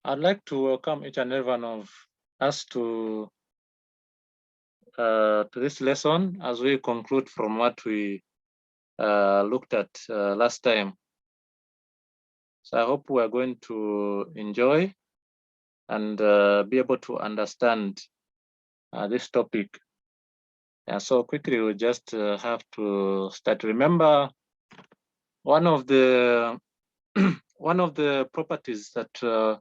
I'd like to welcome each and every one of us to this lesson as we conclude from what we looked at last time. So I hope we are going to enjoy and be able to understand this topic. So quickly, we just have to start. Remember, one of the one of the properties that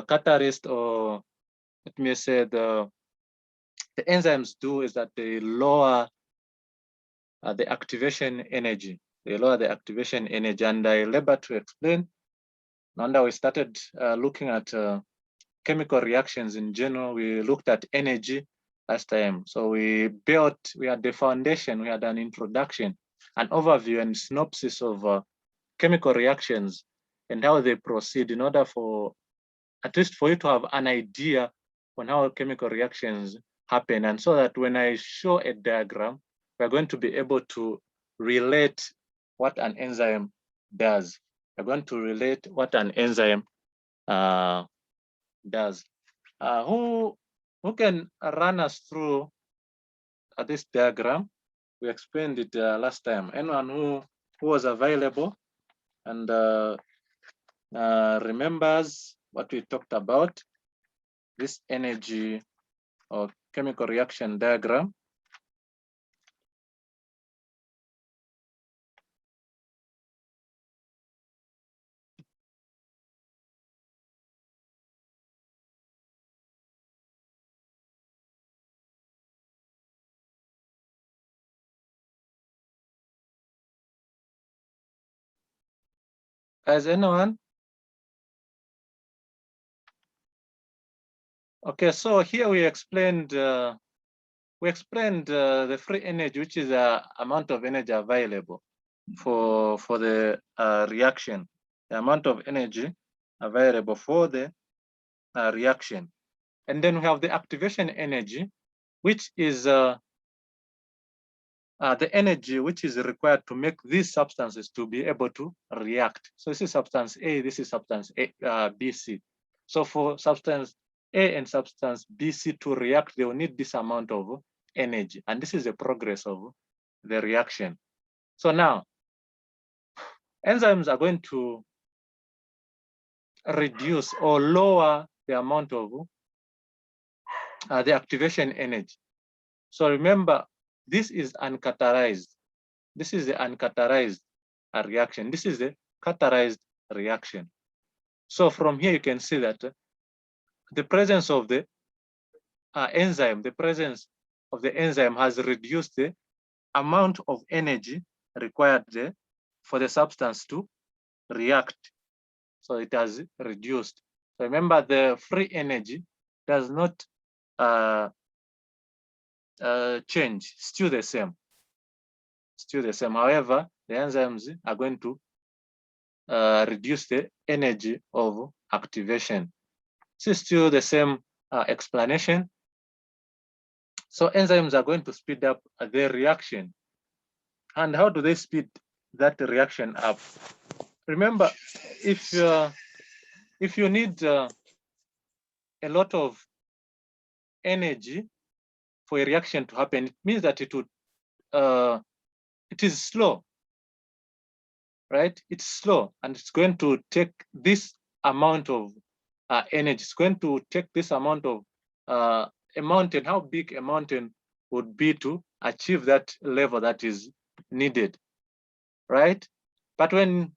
catalyst, or let me say the enzymes do, is that they lower the activation energy. They lower the activation energy, and I labor to explain. And we started looking at chemical reactions in general. We looked at energy last time. So we had the foundation, we had an introduction, an overview and synopsis of chemical reactions and how they proceed, in order for, at least for you to have an idea on how chemical reactions happen. And so that when I show a diagram, we're going to be able to relate what an enzyme does. We're going to relate what an enzyme does. Who can run us through this diagram? We explained it last time. Anyone who was available and remembers what we talked about, this energy or chemical reaction diagram? Has anyone? Okay, so here we explained the free energy, which is the amount of energy available for the reaction, the amount of energy available for the reaction. And then we have the activation energy, which is the energy which is required to make these substances to be able to react. So this is substance A, this is substance A, BC. So for substance A and substance BC to react, they will need this amount of energy. And this is the progress of the reaction. So now, enzymes are going to reduce or lower the amount of the activation energy. So remember, this is uncatalyzed. This is the uncatalyzed reaction. This is the catalyzed reaction. So from here, you can see that the presence of the enzyme, has reduced the amount of energy required for the substance to react. So it has reduced. So remember, the free energy does not change, still the same. Still the same. However, the enzymes are going to reduce the energy of activation. This is still the same explanation. So enzymes are going to speed up their reaction. And how do they speed that reaction up? Remember, if you need a lot of energy for a reaction to happen, it means that it is slow, right? It's slow, and it's going to take this amount of energy. It's going to take this amount of a mountain. How big a mountain would be to achieve that level that is needed, right? But when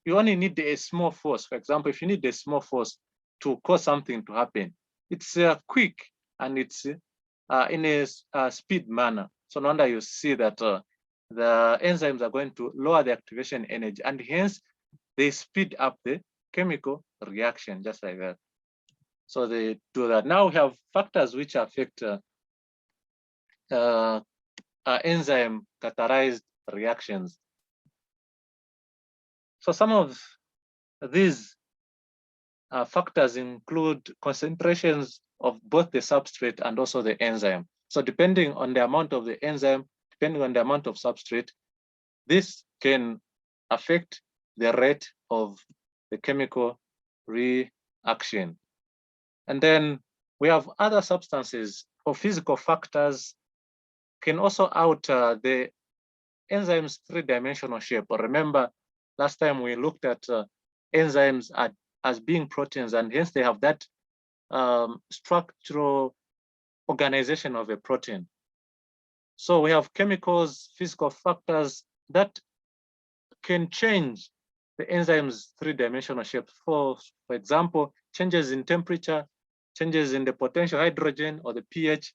you only need a small force, for example, if you need a small force to cause something to happen, it's quick and it's in a speed manner. So no wonder you see that the enzymes are going to lower the activation energy, and hence they speed up the chemical reaction, just like that. So they do that. Now we have factors which affect enzyme catalyzed reactions. So some of these factors include concentrations of both the substrate and also the enzyme. So depending on the amount of the enzyme, depending on the amount of substrate, this can affect the rate of the chemical reaction. And then we have other substances or physical factors can also alter the enzyme's three-dimensional shape. Remember, last time we looked at enzymes as being proteins, and hence they have that structural organization of a protein. So we have chemicals, physical factors that can change the enzyme's three-dimensional shape. For example, changes in temperature, changes in the potential hydrogen or the pH,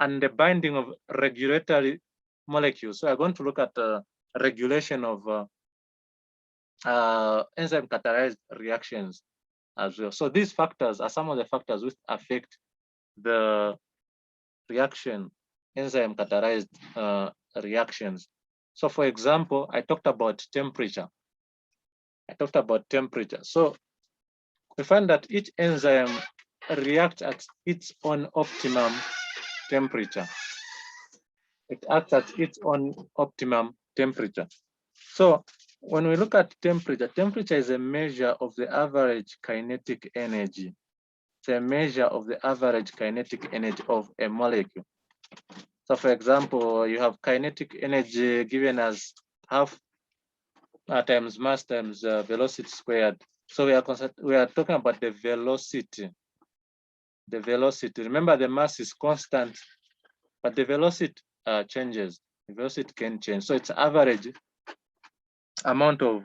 and the binding of regulatory molecules. So we're going to look at regulation of enzyme catalyzed reactions as well. So these factors are some of the factors which affect the reaction, enzyme catalyzed reactions. So for example, I talked about temperature. So we find that each enzyme reacts at its own optimum temperature. It acts at its own optimum temperature. So when we look at temperature, temperature is a measure of the average kinetic energy. It's a measure of the average kinetic energy of a molecule. So for example, you have kinetic energy given as half times mass times velocity squared. So we are talking about the velocity. The velocity. Remember, the mass is constant, but the velocity changes. The velocity can change. So it's average amount of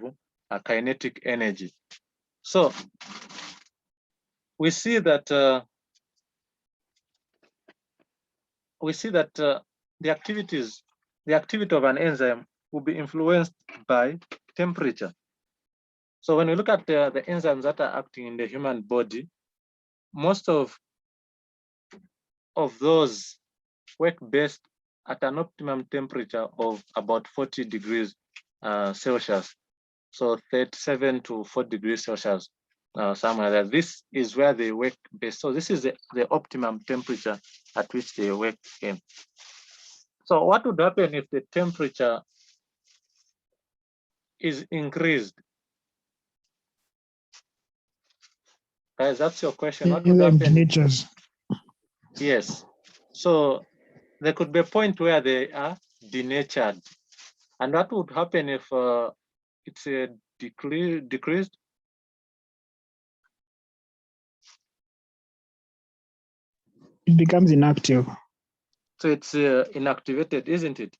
kinetic energy. So we see that the activity of an enzyme will be influenced by temperature. So when we look at the enzymes that are acting in the human body, most of those work best at an optimum temperature of about 40 degrees Celsius. So 37 to 40 degrees Celsius, somewhere there. This is where they work best. So this is the optimum temperature at which they work in. So what would happen if the temperature is increased? Guys, that's your question. What would happen? Yes. So there could be a point where they are denatured. And what would happen if it's decreased? It becomes inactive. So it's inactivated, isn't it?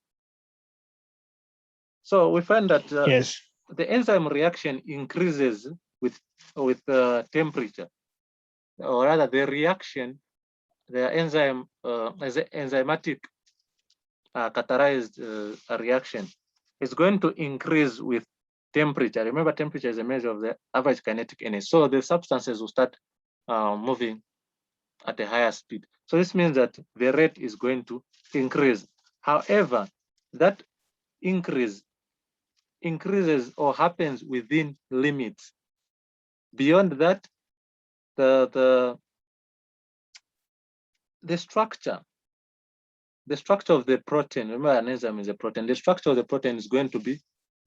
So we find that yes, the enzyme reaction increases with temperature, or rather the reaction, the enzyme, enzymatic catalyzed reaction is going to increase with temperature. Remember, temperature is a measure of the average kinetic energy. So the substances will start moving at a higher speed. So this means that the rate is going to increase. However, that increases or happens within limits. Beyond that, the structure of the protein, remember an enzyme is a protein, the structure of the protein is going to be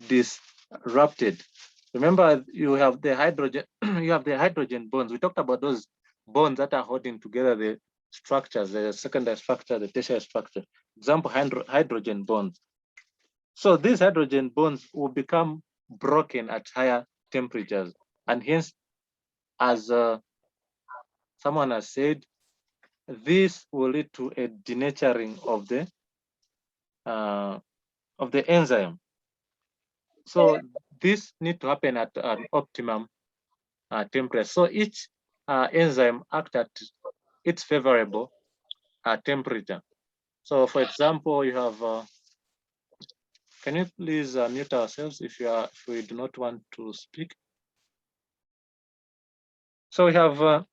disrupted. Remember, you have the hydrogen bonds. We talked about those bonds that are holding together the structures, the secondary structure, the tertiary structure. Example, hydrogen bonds. So these hydrogen bonds will become broken at higher temperatures, and hence, as someone has said, this will lead to a denaturing of the enzyme. So this needs to happen at an optimum temperature. So each enzyme acts at its favorable temperature. So for example, you have, can you please mute ourselves if we do not want to speak? So we have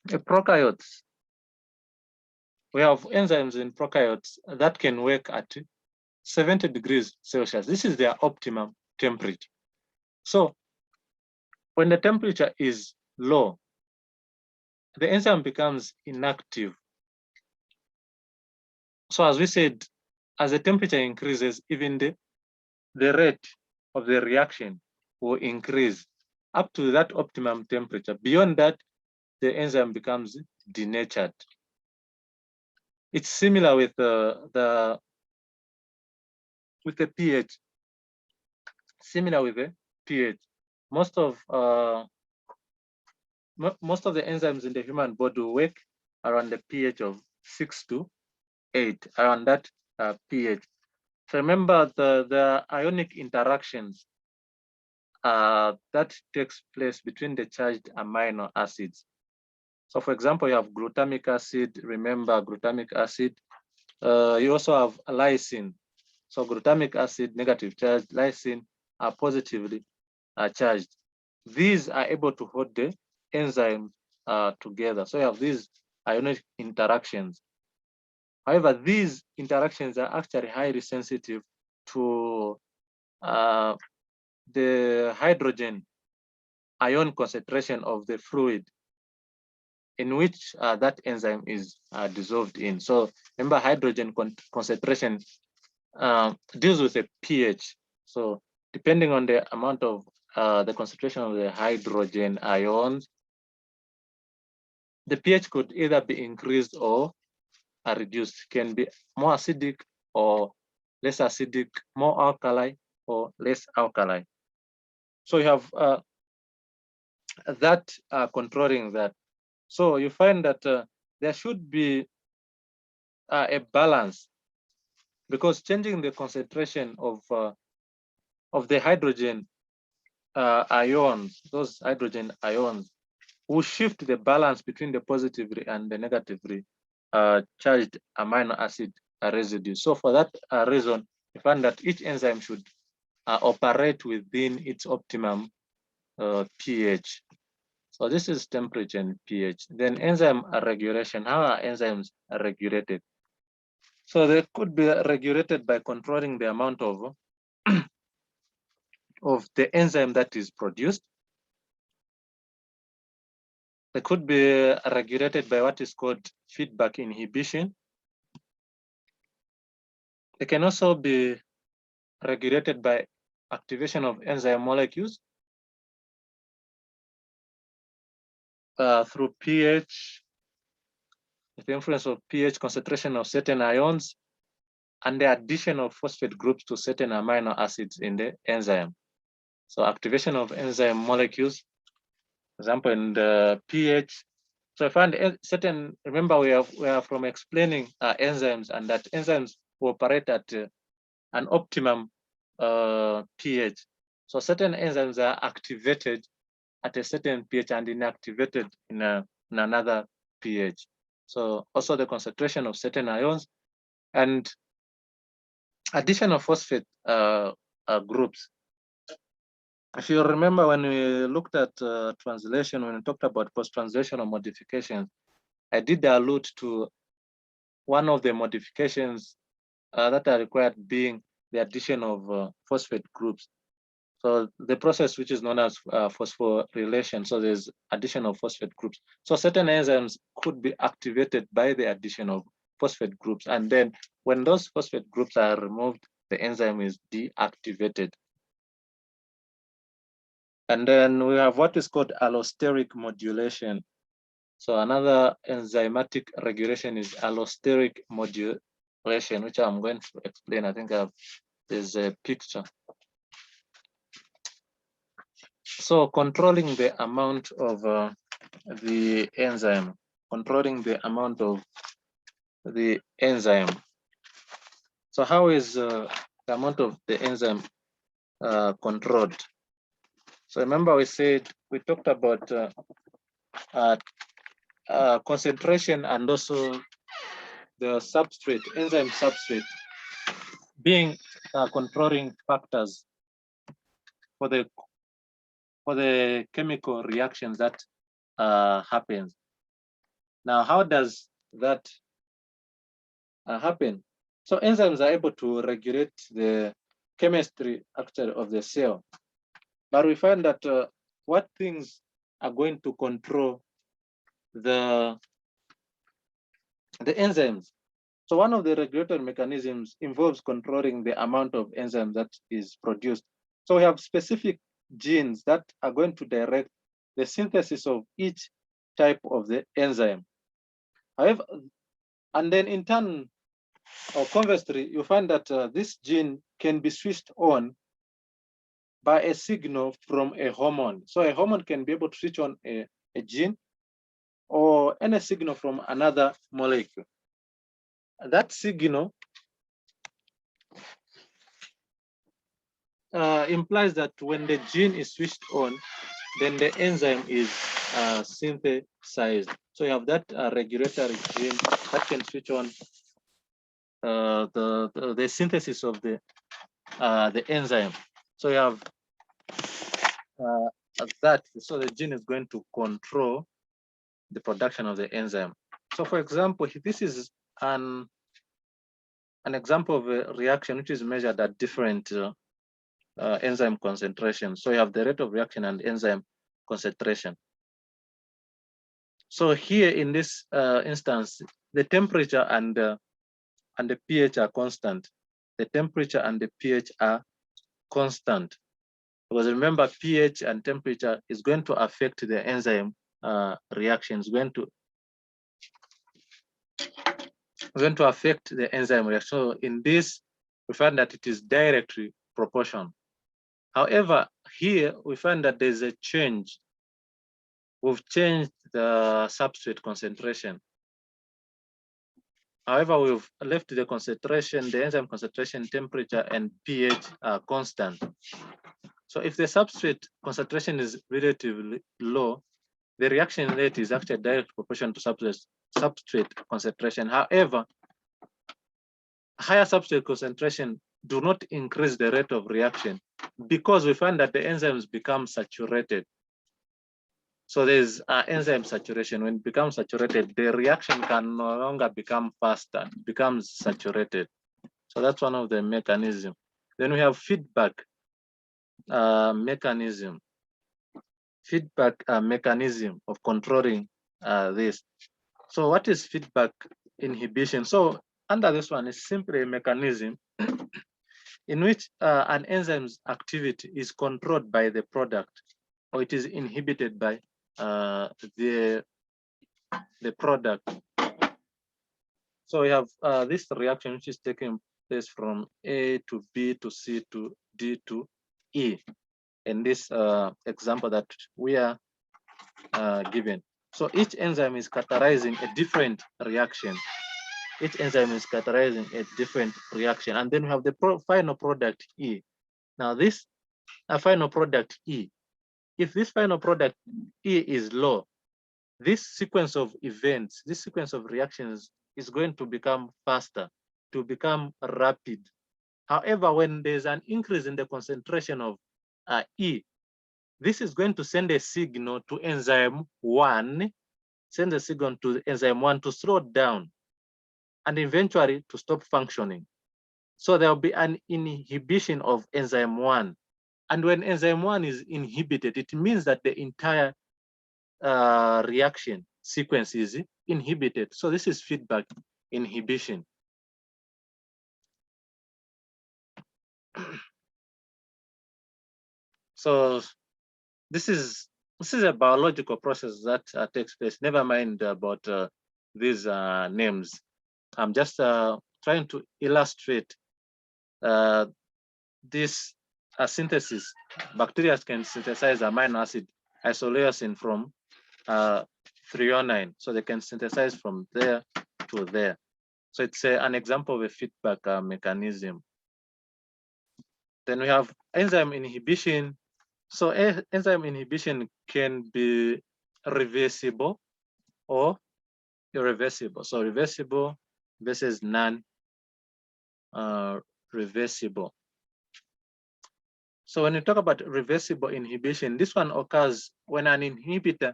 prokaryotes. We have enzymes in prokaryotes that can work at 70 degrees Celsius. This is their optimum temperature. So when the temperature is low, the enzyme becomes inactive. So as we said, as the temperature increases, even the rate of the reaction will increase up to that optimum temperature. Beyond that, the enzyme becomes denatured. It's similar with the pH. Similar with the pH. Most of the enzymes in the human body work around the pH of 6 to 8, around that pH. So remember the ionic interactions that takes place between the charged amino acids. So for example, you have glutamic acid. Remember glutamic acid. You also have lysine. So glutamic acid, negative charge, lysine are positively charged. These are able to hold the enzyme together. So you have these ionic interactions. However, these interactions are actually highly sensitive to the hydrogen ion concentration of the fluid in which that enzyme is dissolved in. So remember, hydrogen concentration deals with a pH. So depending on the amount of the concentration of the hydrogen ions, the pH could either be increased or reduced. Can be more acidic or less acidic, more alkali or less alkali. So you have that controlling that. So you find that there should be a balance, because changing the concentration of the hydrogen ions, those hydrogen ions, will shift the balance between the positively and the negatively charged amino acid residue. So for that reason, you find that each enzyme should operate within its optimum pH. So this is temperature and pH. Then enzyme regulation. How are enzymes regulated? So they could be regulated by controlling the amount of the enzyme that is produced. They could be regulated by what is called feedback inhibition. They can also be regulated by activation of enzyme molecules through pH, the influence of pH, concentration of certain ions, and the addition of phosphate groups to certain amino acids in the enzyme. So activation of enzyme molecules, for example, in the pH. So I find certain, remember we are from explaining enzymes, and that enzymes operate at an optimum pH. So certain enzymes are activated at a certain pH and inactivated in another pH. So also the concentration of certain ions and addition of phosphate groups. If you remember, when we looked at translation, when we talked about post-translational modifications, I did allude to one of the modifications that are required being the addition of phosphate groups. So the process which is known as phosphorylation, so there's addition of phosphate groups. So certain enzymes could be activated by the addition of phosphate groups. And then when those phosphate groups are removed, the enzyme is deactivated. And then we have what is called allosteric modulation. So another enzymatic regulation is allosteric modulation, which I'm going to explain. I think there's a picture. So controlling the amount of the enzyme, controlling the amount of the enzyme. So how is the amount of the enzyme controlled? So remember we talked about concentration and also the substrate, enzyme substrate, being controlling factors for the chemical reactions that happens. Now, how does that happen? So enzymes are able to regulate the chemistry actually of the cell, but we find that what things are going to control the enzymes. So one of the regulatory mechanisms involves controlling the amount of enzyme that is produced. So we have specific genes that are going to direct the synthesis of each type of the enzyme. However, and then in turn, or conversely, you find that this gene can be switched on by a signal from a hormone. So a hormone can be able to switch on a gene or any signal from another molecule. That signal implies that when the gene is switched on, then the enzyme is synthesized. So you have that regulatory gene that can switch on the synthesis of the enzyme. So you have that. So the gene is going to control the production of the enzyme. So for example, this is an example of a reaction which is measured at different enzyme concentration. So you have the rate of reaction and enzyme concentration. So here in this instance, the temperature and the pH are constant. The temperature and the pH are constant. Because remember, pH and temperature is going to affect the enzyme reactions, going to affect the enzyme reaction. So in this, we find that it is directly proportional. However, here we find that there's a change. We've changed the substrate concentration. However, we've left the concentration, the enzyme concentration, temperature, and pH are constant. So if the substrate concentration is relatively low, the reaction rate is actually direct proportion to substrate concentration. However, higher substrate concentration do not increase the rate of reaction because we find that the enzymes become saturated. So there's enzyme saturation. When it becomes saturated, the reaction can no longer become faster, it becomes saturated. So that's one of the mechanisms. Then we have feedback mechanism. Feedback mechanism of controlling this. So what is feedback inhibition? So under this one is simply a mechanism in which an enzyme's activity is controlled by the product, or it is inhibited by the product. So we have this reaction which is taking place from A to B to C to D to E in this example that we are given. So each enzyme is catalyzing a different reaction. Each enzyme is catalyzing a different reaction. And then we have the final product E. Now this final product E, if this final product E is low, this sequence of events, this sequence of reactions is going to become faster, to become rapid. However, when there's an increase in the concentration of E, this is going to send a signal to enzyme 1, send a signal to enzyme 1 to slow down and eventually to stop functioning. So there will be an inhibition of enzyme 1. And when enzyme 1 is inhibited, it means that the entire reaction sequence is inhibited. So this is feedback inhibition. So this is a biological process that takes place. Never mind about these names. I'm just trying to illustrate this synthesis. Bacteria can synthesize amino acid isoleucine from threonine, so they can synthesize from there to there. So it's an example of a feedback mechanism. Then we have enzyme inhibition. So enzyme inhibition can be reversible or irreversible. So reversible versus non-reversible. So when you talk about reversible inhibition, this one occurs when an inhibitor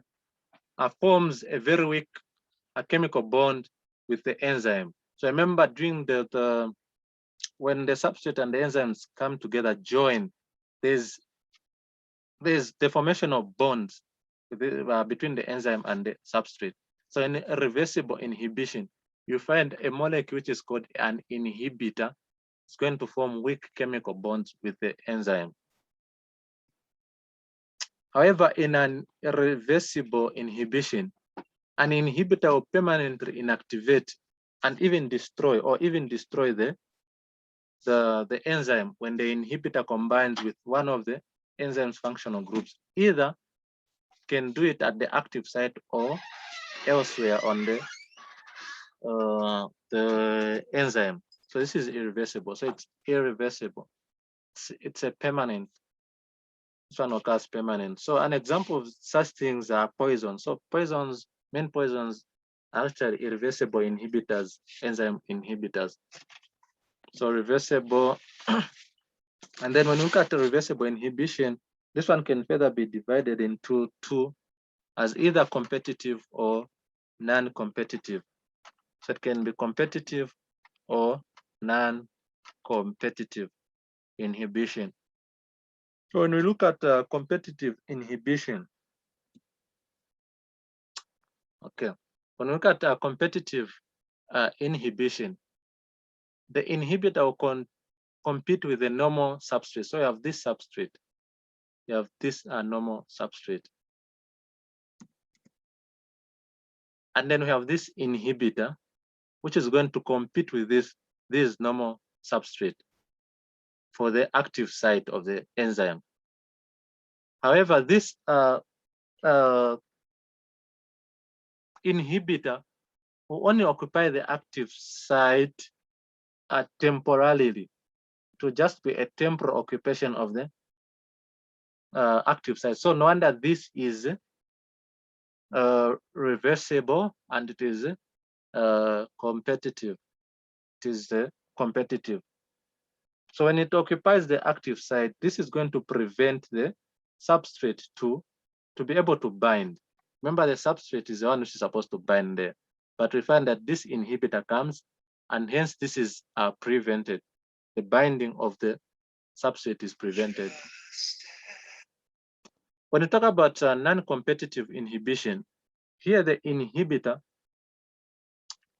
forms a very weak chemical bond with the enzyme. So remember, during when the substrate and the enzymes come together, join, there's the formation of bonds between the enzyme and the substrate. So in a reversible inhibition, you find a molecule which is called an inhibitor. It's going to form weak chemical bonds with the enzyme. However, in an irreversible inhibition, an inhibitor will permanently inactivate and even destroy the enzyme when the inhibitor combines with one of the enzyme's functional groups. Either can do it at the active site or elsewhere on the enzyme. So this is irreversible. So it's irreversible. It's a permanent. This one occurs permanent. So an example of such things are poisons. So main poisons are actually irreversible inhibitors, enzyme inhibitors. So reversible. And then when we look at the reversible inhibition, this one can further be divided into two as either competitive or non-competitive. So it can be competitive or non-competitive inhibition. So when we look at competitive inhibition, okay, when we look at competitive inhibition, the inhibitor will compete with the normal substrate. So you have this substrate, you have this normal substrate. And then we have this inhibitor, which is going to compete with this normal substrate for the active site of the enzyme. However, this inhibitor will only occupy the active site temporarily, to just be a temporal occupation of the active site. So no wonder this is reversible and it is competitive. It is competitive. So when it occupies the active site, this is going to prevent the substrate to be able to bind. Remember, the substrate is the one which is supposed to bind there. But we find that this inhibitor comes, and hence this is prevented. The binding of the substrate is prevented. When you talk about non-competitive inhibition, here the inhibitor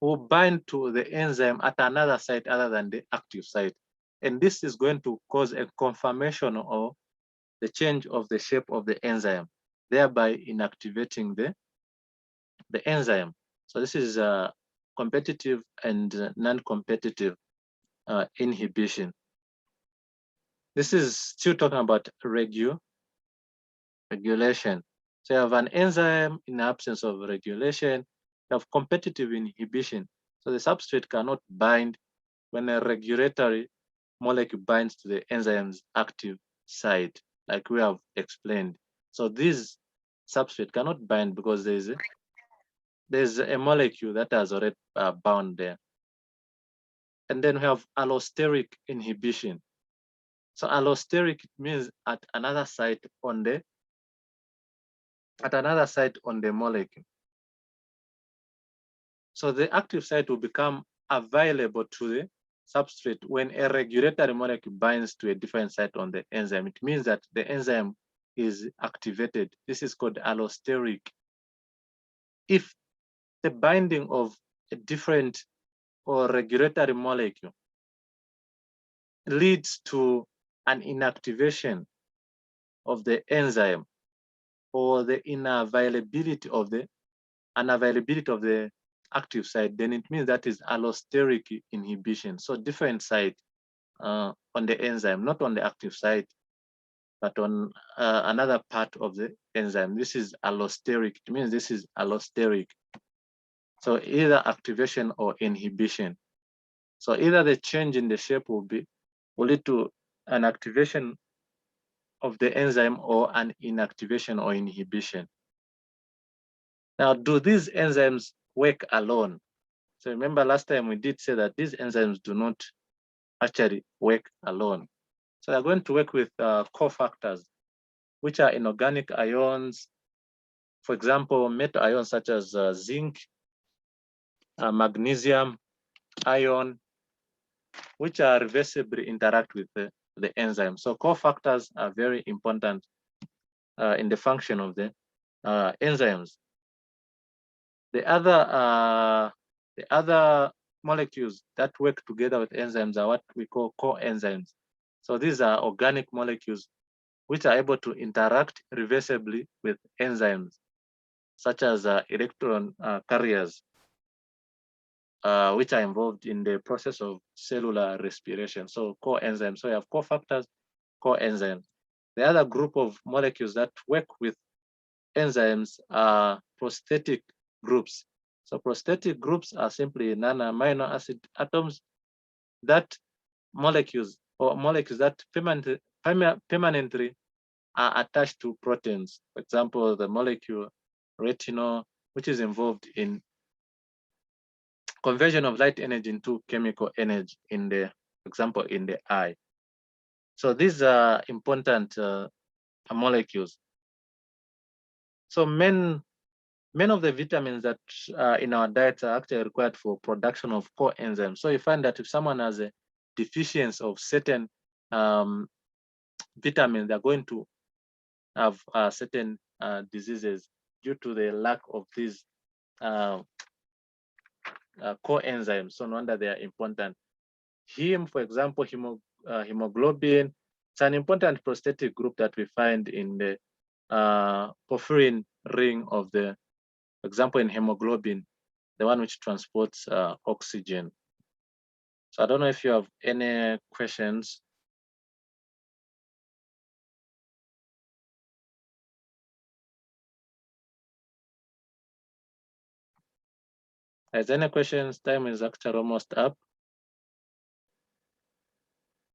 will bind to the enzyme at another site other than the active site. And this is going to cause a conformation or the change of the shape of the enzyme, thereby inactivating the enzyme. So this is competitive and non-competitive inhibition. This is still talking about regulation. So you have an enzyme in the absence of regulation. You have competitive inhibition. So the substrate cannot bind when a regulatory molecule binds to the enzyme's active site, like we have explained. So this substrate cannot bind because there's a molecule that has already bound there. And then we have allosteric inhibition. So allosteric means at another site on the molecule. So the active site will become available to the substrate when a regulatory molecule binds to a different site on the enzyme. It means that the enzyme is activated. This is called allosteric. If the binding of a different or regulatory molecule leads to an inactivation of the enzyme or the unavailability of the active site, then it means that is allosteric inhibition. So different site on the enzyme, not on the active site, but on another part of the enzyme. This is allosteric. It means this is allosteric. So either activation or inhibition. So either the change in the shape will lead to an activation of the enzyme or an inactivation or inhibition. Now, do these enzymes work alone? So remember last time we did say that these enzymes do not actually work alone. So they're going to work with cofactors, which are inorganic ions. For example, metal ions such as zinc, magnesium ion, which are reversibly interact with the enzyme. So cofactors are very important in the function of the enzymes. The other molecules that work together with enzymes are what we call coenzymes. So these are organic molecules which are able to interact reversibly with enzymes, such as electron carriers, which are involved in the process of cellular respiration. So coenzymes. So you have cofactors, coenzymes. The other group of molecules that work with enzymes are prosthetic groups. So prosthetic groups are simply non-amino acid atoms that molecules that permanently are attached to proteins. For example, the molecule retinol, which is involved in conversion of light energy into chemical energy in the, for example, in the eye. So these are important molecules. So many of the vitamins that in our diet are actually required for production of coenzymes. So you find that if someone has a deficiency of certain vitamins, they're going to have certain diseases due to the lack of these coenzymes. So no wonder they are important. Heme, for example, hemoglobin, it's an important prosthetic group that we find in the porphyrin ring of the, for example, in hemoglobin, the one which transports oxygen. So I don't know if you have any questions. Is there any questions? Time is actually almost up.